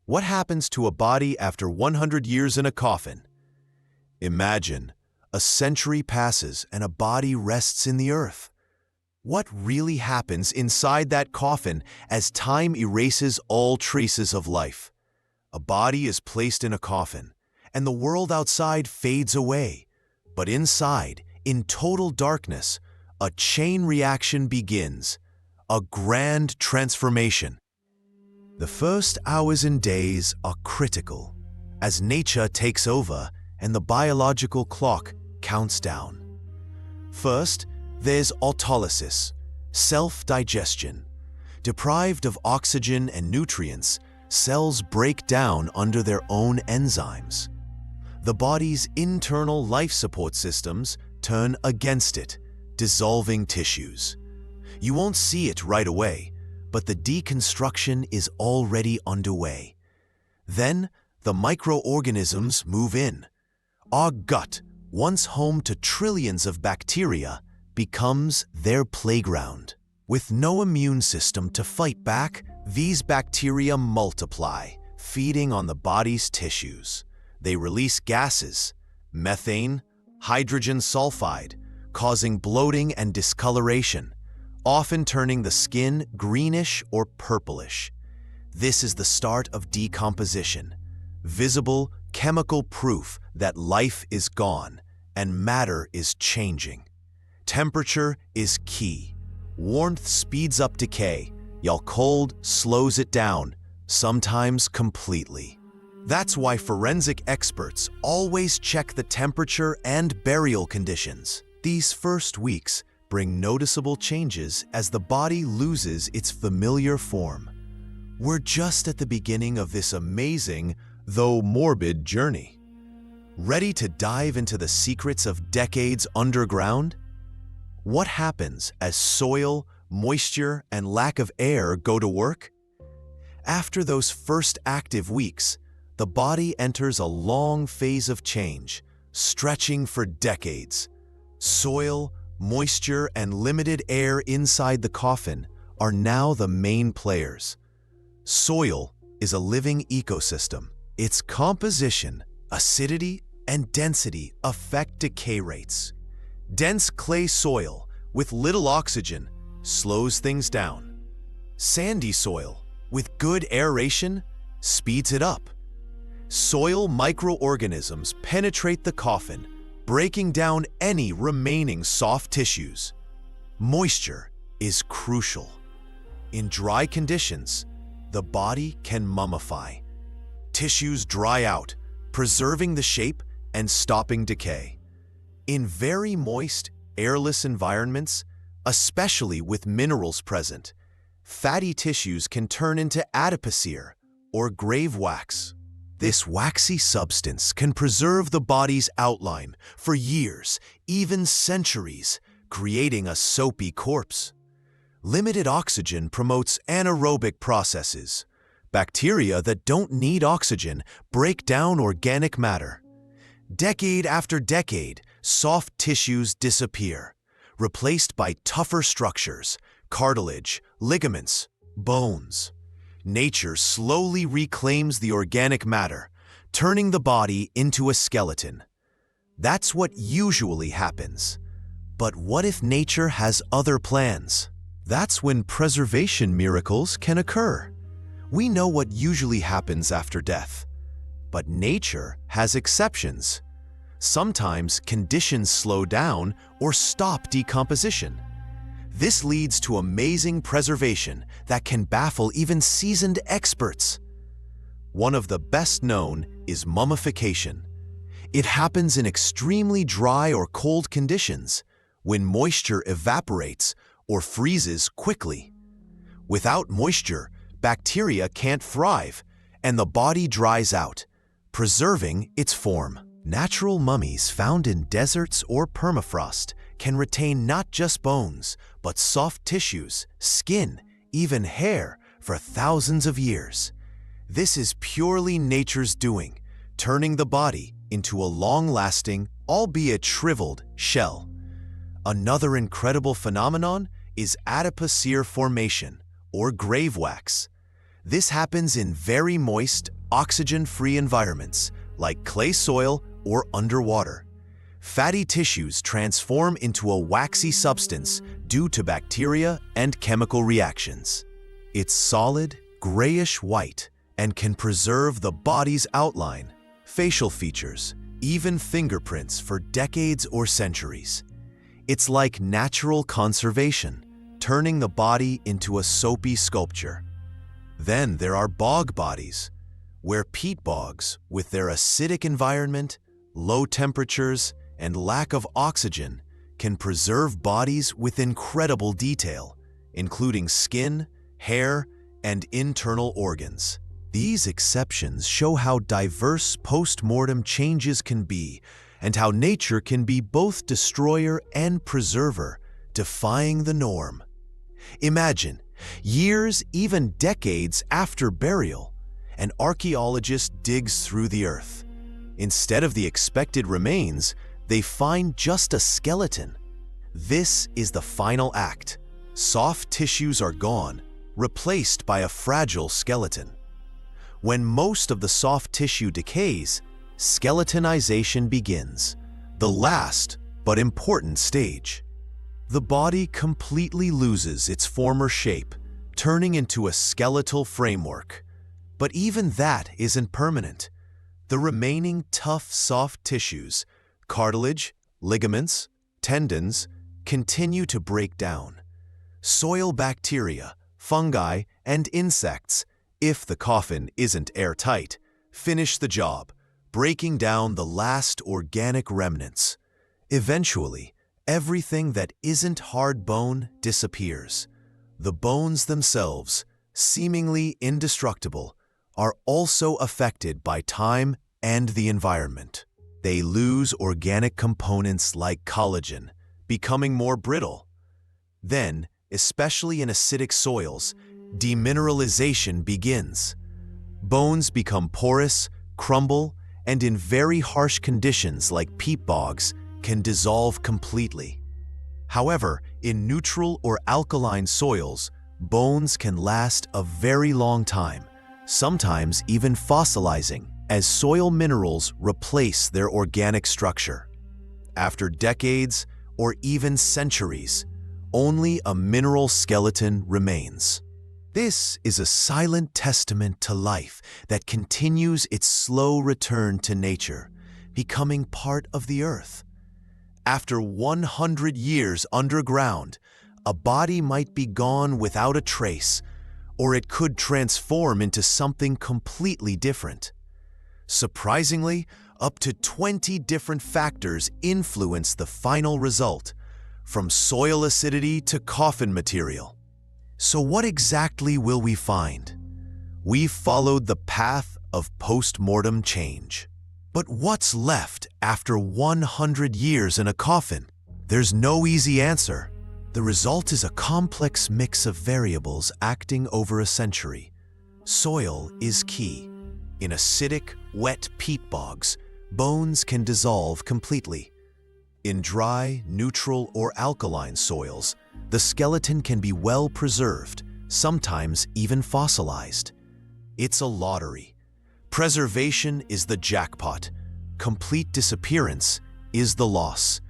What happens to a body after 100 years in a coffin? Imagine, a century passes and a body rests in the earth. What really happens inside that coffin as time erases all traces of life? A body is placed in a coffin, and the world outside fades away. But inside, in total darkness, a chain reaction begins, a grand transformation. The first hours and days are critical, as nature takes over and the biological clock counts down. First, there's autolysis, self-digestion. Deprived of oxygen and nutrients, cells break down under their own enzymes. The body's internal life support systems turn against it, dissolving tissues. You won't see it right away, but the deconstruction is already underway. Then, the microorganisms move in. Our gut, once home to trillions of bacteria, becomes their playground. With no immune system to fight back, these bacteria multiply, feeding on the body's tissues. They release gases, methane, hydrogen sulfide, causing bloating and discoloration, often turning the skin greenish or purplish. This is the start of decomposition, visible chemical proof that life is gone and matter is changing. Temperature is key. Warmth speeds up decay, while cold slows it down, sometimes completely. That's why forensic experts always check the temperature and burial conditions. These first weeks bring noticeable changes as the body loses its familiar form. We're just at the beginning of this amazing, though morbid, journey. Ready to dive into the secrets of decades underground? What happens as soil, moisture, and lack of air go to work? After those first active weeks, the body enters a long phase of change, stretching for decades. Soil, moisture, and limited air inside the coffin are now the main players. Soil is a living ecosystem. Its composition, acidity, and density affect decay rates. Dense clay soil with little oxygen slows things down. Sandy soil with good aeration speeds it up. Soil microorganisms penetrate the coffin, breaking down any remaining soft tissues. Moisture is crucial. In dry conditions, the body can mummify. Tissues dry out, preserving the shape and stopping decay. In very moist, airless environments, especially with minerals present, fatty tissues can turn into adipocere or grave wax. This waxy substance can preserve the body's outline for years, even centuries, creating a soapy corpse. Limited oxygen promotes anaerobic processes. Bacteria that don't need oxygen break down organic matter. Decade after decade, soft tissues disappear, replaced by tougher structures, cartilage, ligaments, bones. Nature slowly reclaims the organic matter, turning the body into a skeleton. That's what usually happens. But what if nature has other plans? That's when preservation miracles can occur. We know what usually happens after death, but nature has exceptions. Sometimes conditions slow down or stop decomposition. This leads to amazing preservation that can baffle even seasoned experts. One of the best known is mummification. It happens in extremely dry or cold conditions, when moisture evaporates or freezes quickly. Without moisture, bacteria can't thrive, and the body dries out, preserving its form. Natural mummies found in deserts or permafrost can retain not just bones, but soft tissues, skin, even hair for thousands of years. This is purely nature's doing, turning the body into a long-lasting, albeit shriveled, shell. Another incredible phenomenon is adipocere formation, or grave wax. This happens in very moist, oxygen-free environments like clay soil or underwater. Fatty tissues transform into a waxy substance due to bacteria and chemical reactions. It's solid, grayish-white, and can preserve the body's outline, facial features, even fingerprints for decades or centuries. It's like natural conservation, turning the body into a soapy sculpture. Then there are bog bodies, where peat bogs, with their acidic environment, low temperatures, and lack of oxygen, can preserve bodies with incredible detail, including skin, hair, and internal organs. These exceptions show how diverse post-mortem changes can be and how nature can be both destroyer and preserver, defying the norm. Imagine, years, even decades after burial, an archaeologist digs through the earth. Instead of the expected remains, they find just a skeleton. This is the final act. Soft tissues are gone, replaced by a fragile skeleton. When most of the soft tissue decays, skeletonization begins, the last but important stage. The body completely loses its former shape, turning into a skeletal framework. But even that isn't permanent. The remaining tough, soft tissues, cartilage, ligaments, tendons, continue to break down. Soil bacteria, fungi, and insects, if the coffin isn't airtight, finish the job, breaking down the last organic remnants. Eventually, everything that isn't hard bone disappears. The bones themselves, seemingly indestructible, are also affected by time and the environment. They lose organic components like collagen, becoming more brittle. Then, especially in acidic soils, demineralization begins. Bones become porous, crumble, and in very harsh conditions like peat bogs, can dissolve completely. However, in neutral or alkaline soils, bones can last a very long time, sometimes even fossilizing, as soil minerals replace their organic structure. After decades or even centuries, only a mineral skeleton remains. This is a silent testament to life that continues its slow return to nature, becoming part of the earth. After 100 years underground, a body might be gone without a trace, or it could transform into something completely different. Surprisingly, up to 20 different factors influence the final result, from soil acidity to coffin material. So what exactly will we find? We've followed the path of post-mortem change. But what's left after 100 years in a coffin? There's no easy answer. The result is a complex mix of variables acting over a century. Soil is key. In acidic, wet peat bogs, bones can dissolve completely. In dry, neutral, or alkaline soils, the skeleton can be well preserved, sometimes even fossilized. It's a lottery. Preservation is the jackpot. Complete disappearance is the loss.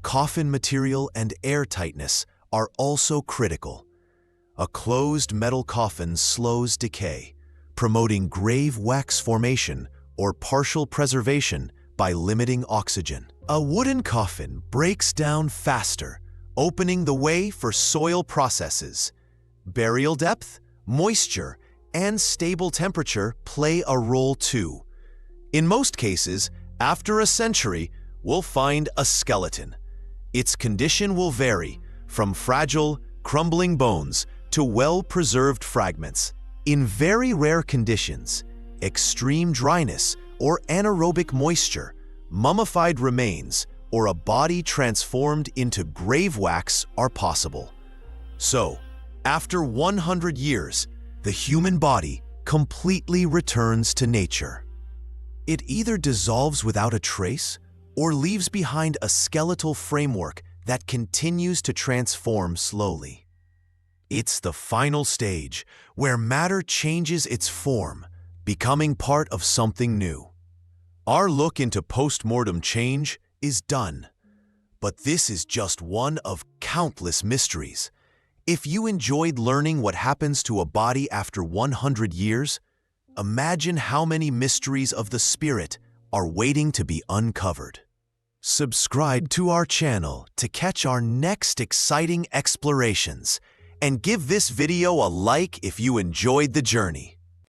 Coffin material and airtightness are also critical. A closed metal coffin slows decay, promoting grave wax formation or partial preservation by limiting oxygen. A wooden coffin breaks down faster, opening the way for soil processes. Burial depth, moisture, and stable temperature play a role too. In most cases, after a century, we'll find a skeleton. Its condition will vary from fragile, crumbling bones to well-preserved fragments. In very rare conditions, extreme dryness or anaerobic moisture, mummified remains, or a body transformed into grave wax are possible. So, after 100 years, the human body completely returns to nature. It either dissolves without a trace or leaves behind a skeletal framework that continues to transform slowly. It's the final stage where matter changes its form, becoming part of something new. Our look into post-mortem change is done. But this is just one of countless mysteries. If you enjoyed learning what happens to a body after 100 years, imagine how many mysteries of the spirit are waiting to be uncovered. Subscribe to our channel to catch our next exciting explorations, and give this video a like if you enjoyed the journey.